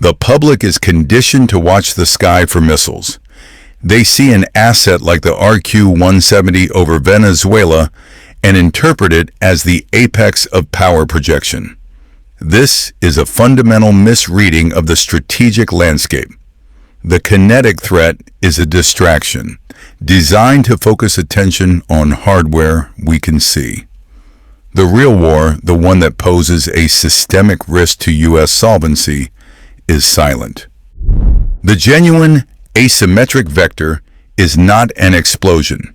The public is conditioned to watch the sky for missiles. They see an asset like the RQ-170 over Venezuela and interpret it as the apex of power projection. This is a fundamental misreading of the strategic landscape. The kinetic threat is a distraction, designed to focus attention on hardware we can see. The real war, the one that poses a systemic risk to U.S. solvency, is silent. The genuine asymmetric vector is not an explosion.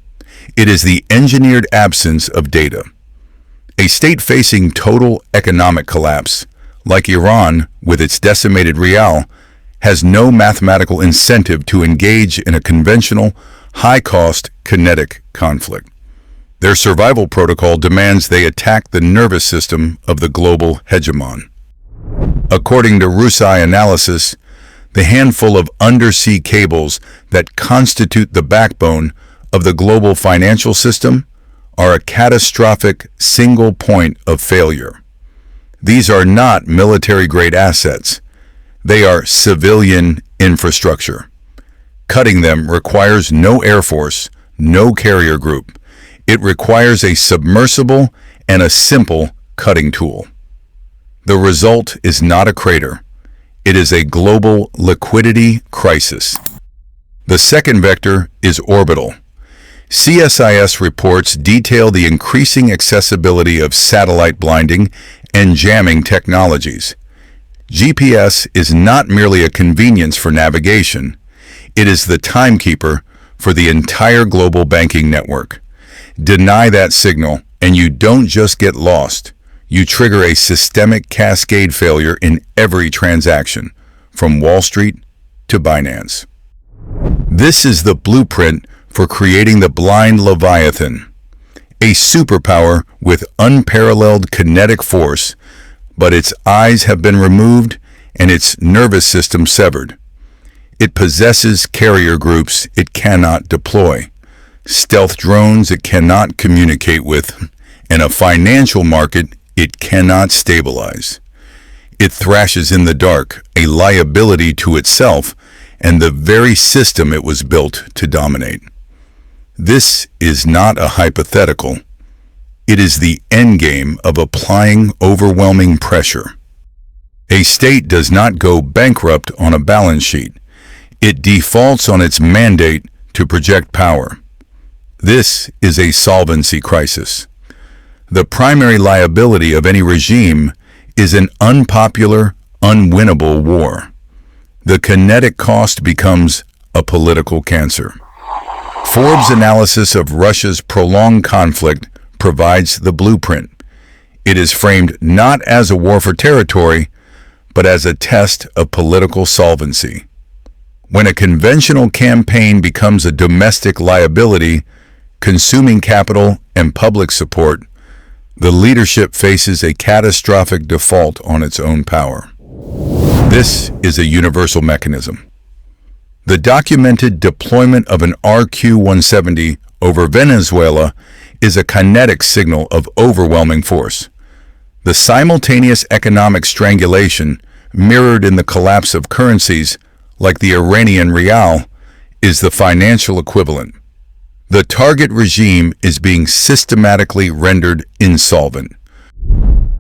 It is the engineered absence of data. A state facing total economic collapse, like Iran with its decimated rial, has no mathematical incentive to engage in a conventional, high-cost kinetic conflict. Their survival protocol demands they attack the nervous system of the global hegemon. According to Rusai analysis, the handful of undersea cables that constitute the backbone of the global financial system are a catastrophic single point of failure. These are not military-grade assets. They are civilian infrastructure. Cutting them requires no air force, no carrier group. It requires a submersible and a simple cutting tool. The result is not a crater. It is a global liquidity crisis. The second vector is orbital. CSIS reports detail the increasing accessibility of satellite blinding and jamming technologies. GPS is not merely a convenience for navigation. It is the timekeeper for the entire global banking network. Deny that signal, and you don't just get lost. You trigger a systemic cascade failure in every transaction, from Wall Street to Binance. This is the blueprint for creating the blind Leviathan, a superpower with unparalleled kinetic force, but its eyes have been removed and its nervous system severed. It possesses carrier groups it cannot deploy, stealth drones it cannot communicate with, and a financial market it cannot stabilize. It thrashes in the dark, a liability to itself and the very system it was built to dominate. This is not a hypothetical. It is the endgame of applying overwhelming pressure. A state does not go bankrupt on a balance sheet. It defaults on its mandate to project power. This is a solvency crisis. The primary liability of any regime is an unpopular, unwinnable war. The kinetic cost becomes a political cancer. Forbes' analysis of Russia's prolonged conflict provides the blueprint. It is framed not as a war for territory, but as a test of political solvency. When a conventional campaign becomes a domestic liability, consuming capital and public support, the leadership faces a catastrophic default on its own power. This is a universal mechanism. The documented deployment of an RQ-170 over Venezuela is a kinetic signal of overwhelming force. The simultaneous economic strangulation, mirrored in the collapse of currencies like the Iranian rial, is the financial equivalent. The target regime is being systematically rendered insolvent.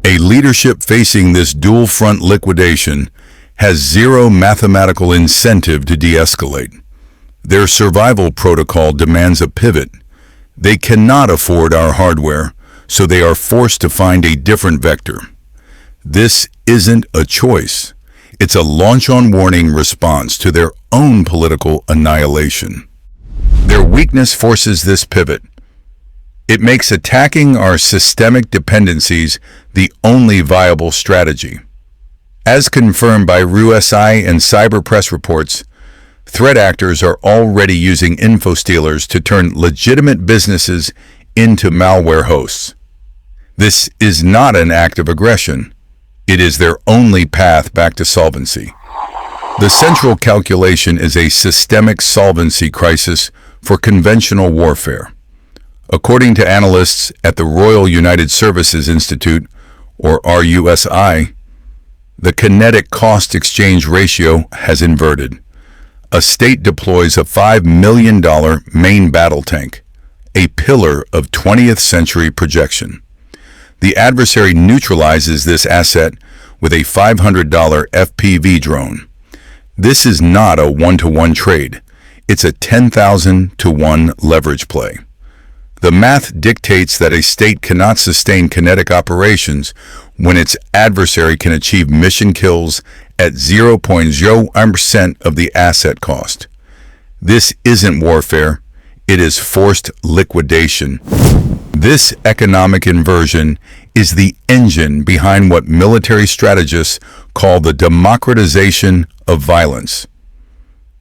A leadership facing this dual-front liquidation has zero mathematical incentive to de-escalate. Their survival protocol demands a pivot. They cannot afford our hardware, so they are forced to find a different vector. This isn't a choice. It's a launch-on-warning response to their own political annihilation. Their weakness forces this pivot. It makes attacking our systemic dependencies the only viable strategy. As confirmed by RUSI and cyberpress reports, threat actors are already using infostealers to turn legitimate businesses into malware hosts. This is not an act of aggression. It is their only path back to solvency. The central calculation is a systemic solvency crisis for conventional warfare. According to analysts at the Royal United Services Institute, or RUSI, The kinetic cost-exchange ratio has inverted. A state deploys a $5 million main battle tank, a pillar of 20th century projection. The adversary neutralizes this asset with a $500 FPV drone. This is not a one-to-one trade. It's a 10,000-to-1 leverage play. The math dictates that a state cannot sustain kinetic operations when its adversary can achieve mission kills at 0.01% of the asset cost. This isn't warfare, it is forced liquidation. This economic inversion is the engine behind what military strategists call the democratization of violence.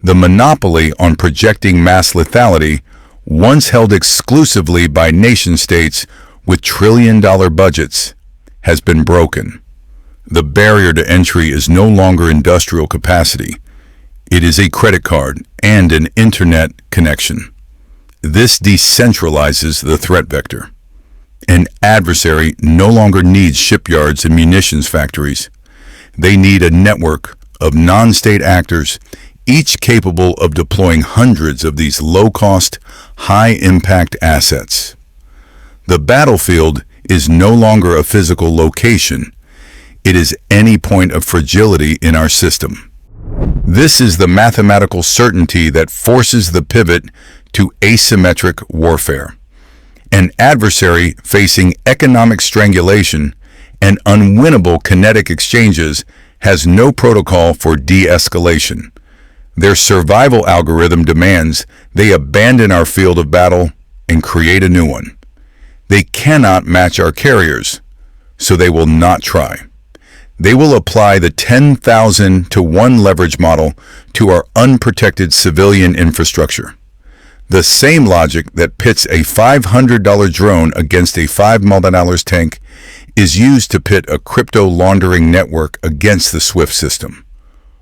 The monopoly on projecting mass lethality, once held exclusively by nation-states with trillion-dollar budgets, has been broken. The barrier to entry is no longer industrial capacity. It is a credit card and an internet connection. This decentralizes the threat vector. An adversary no longer needs shipyards and munitions factories. They need a network of non-state actors, each capable of deploying hundreds of these low-cost, high-impact assets. The battlefield is no longer a physical location. It is any point of fragility in our system. This is the mathematical certainty that forces the pivot to asymmetric warfare. An adversary facing economic strangulation and unwinnable kinetic exchanges has no protocol for de-escalation. Their survival algorithm demands they abandon our field of battle and create a new one. They cannot match our carriers, so they will not try. They will apply the 10,000-to-1 leverage model to our unprotected civilian infrastructure. The same logic that pits a $500 drone against a $5 million tank is used to pit a crypto laundering network against the SWIFT system,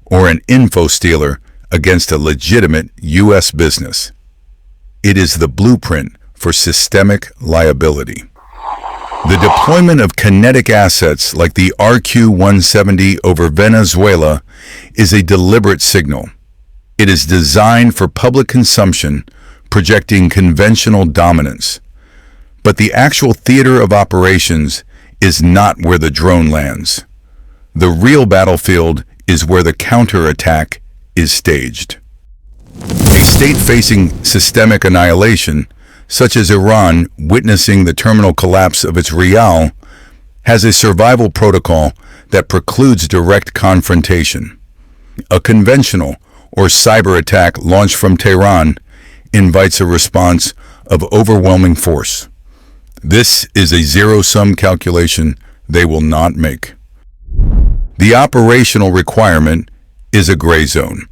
or an info stealer against a legitimate U.S. business. It is the blueprint for systemic liability. The deployment of kinetic assets like the RQ-170 over Venezuela is a deliberate signal. It is designed for public consumption, projecting conventional dominance. But the actual theater of operations is not where the drone lands. The real battlefield is where the counterattack is staged. A state facing systemic annihilation, such as Iran witnessing the terminal collapse of its rial, has a survival protocol that precludes direct confrontation. A conventional or cyber attack launched from Tehran invites a response of overwhelming force. This is a zero-sum calculation they will not make. The operational requirement is a gray zone,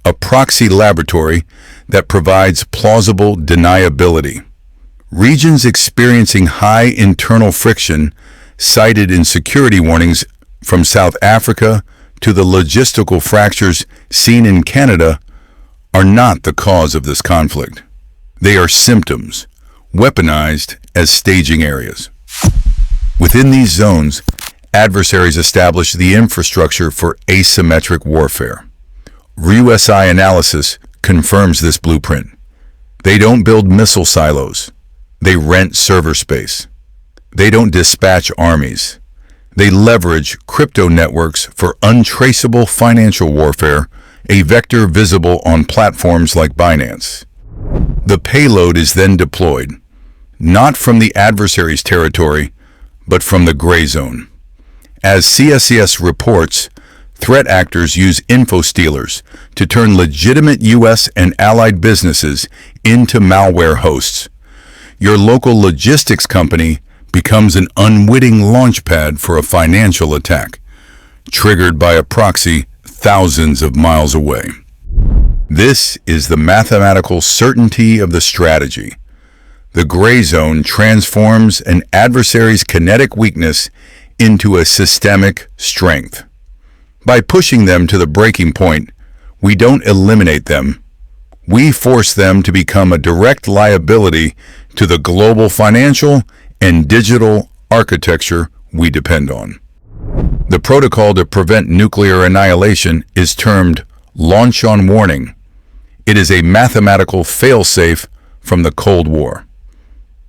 a proxy laboratory that provides plausible deniability. Regions experiencing high internal friction, cited in security warnings from South Africa to the logistical fractures seen in Canada, are not the cause of this conflict. They are symptoms, weaponized as staging areas. Within these zones, adversaries establish the infrastructure for asymmetric warfare. RUSI analysis confirms this blueprint. They don't build missile silos. They rent server space. They don't dispatch armies. They leverage crypto networks for untraceable financial warfare, a vector visible on platforms like Binance. The payload is then deployed, not from the adversary's territory, but from the gray zone. As CSCS reports, threat actors use info stealers to turn legitimate U.S. and allied businesses into malware hosts. Your local logistics company becomes an unwitting launchpad for a financial attack, triggered by a proxy thousands of miles away. This is the mathematical certainty of the strategy. The gray zone transforms an adversary's kinetic weakness into a systemic strength. By pushing them to the breaking point, we don't eliminate them. We force them to become a direct liability to the global financial and digital architecture we depend on. The protocol to prevent nuclear annihilation is termed Launch on Warning. It is a mathematical fail-safe from the Cold War.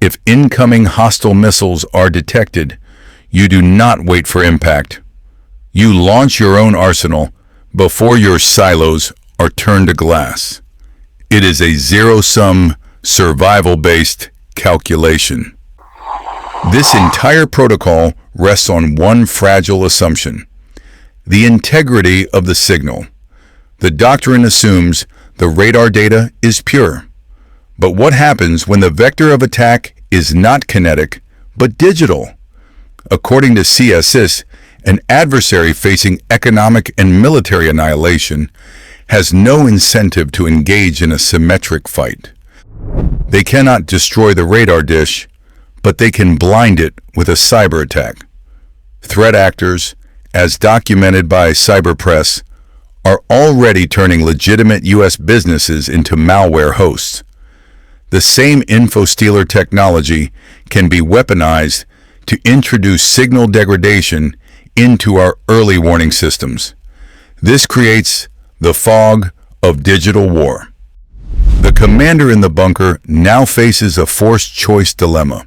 If incoming hostile missiles are detected, you do not wait for impact. You launch your own arsenal before your silos are turned to glass. It is a zero-sum, survival-based calculation. This entire protocol rests on one fragile assumption: the integrity of the signal. The doctrine assumes the radar data is pure. But what happens when the vector of attack is not kinetic, but digital? According to CSIS, an adversary facing economic and military annihilation has no incentive to engage in a symmetric fight. They cannot destroy the radar dish, but they can blind it with a cyber attack. Threat actors, as documented by Cyberpress, are already turning legitimate U.S. businesses into malware hosts. The same InfoStealer technology can be weaponized to introduce signal degradation into our early warning systems. This creates the fog of digital war. The commander in the bunker now faces a forced choice dilemma.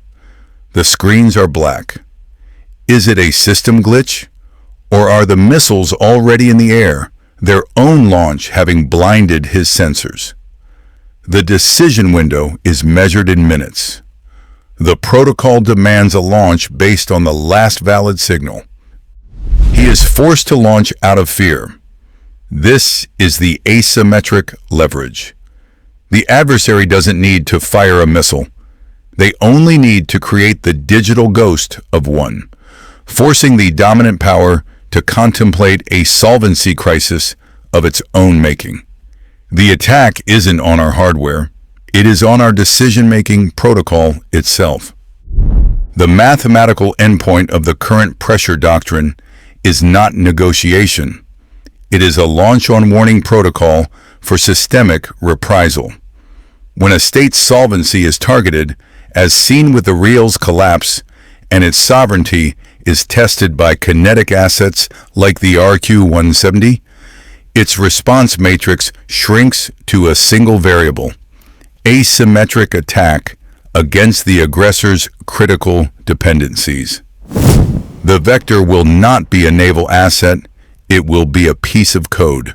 The screens are black. Is it a system glitch? Or are the missiles already in the air, their own launch having blinded his sensors? The decision window is measured in minutes. The protocol demands a launch based on the last valid signal. He is forced to launch out of fear. This is the asymmetric leverage. The adversary doesn't need to fire a missile. They only need to create the digital ghost of one, forcing the dominant power to contemplate a solvency crisis of its own making. The attack isn't on our hardware, it is on our decision-making protocol itself. The mathematical endpoint of the current pressure doctrine is not negotiation. It is a launch-on-warning protocol for systemic reprisal. When a state's solvency is targeted, as seen with the real's collapse, and its sovereignty is tested by kinetic assets like the RQ-170, its response matrix shrinks to a single variable: asymmetric attack against the aggressor's critical dependencies. The vector will not be a naval asset, it will be a piece of code.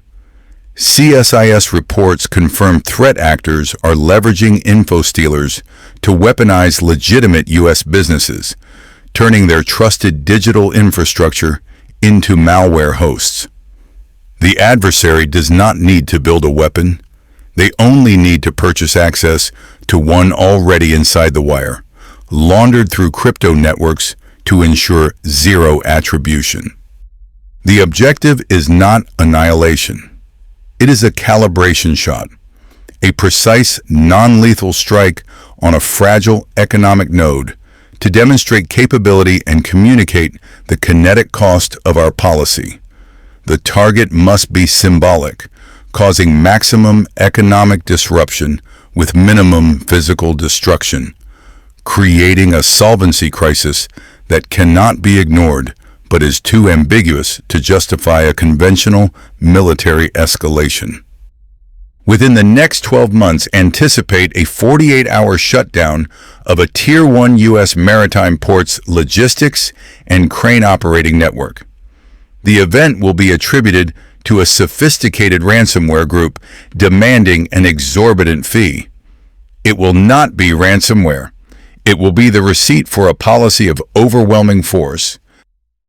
CSIS reports confirm threat actors are leveraging InfoStealers to weaponize legitimate U.S. businesses, turning their trusted digital infrastructure into malware hosts. The adversary does not need to build a weapon. They only need to purchase access to one already inside the wire, laundered through crypto networks to ensure zero attribution. The objective is not annihilation. It is a calibration shot, a precise, non-lethal strike on a fragile economic node to demonstrate capability and communicate the kinetic cost of our policy. The target must be symbolic, causing maximum economic disruption with minimum physical destruction, creating a solvency crisis that cannot be ignored but is too ambiguous to justify a conventional military escalation. Within the next 12 months, anticipate a 48-hour shutdown of a Tier 1 U.S. maritime port's logistics and crane operating network. The event will be attributed to a sophisticated ransomware group demanding an exorbitant fee. It will not be ransomware. It will be the receipt for a policy of overwhelming force.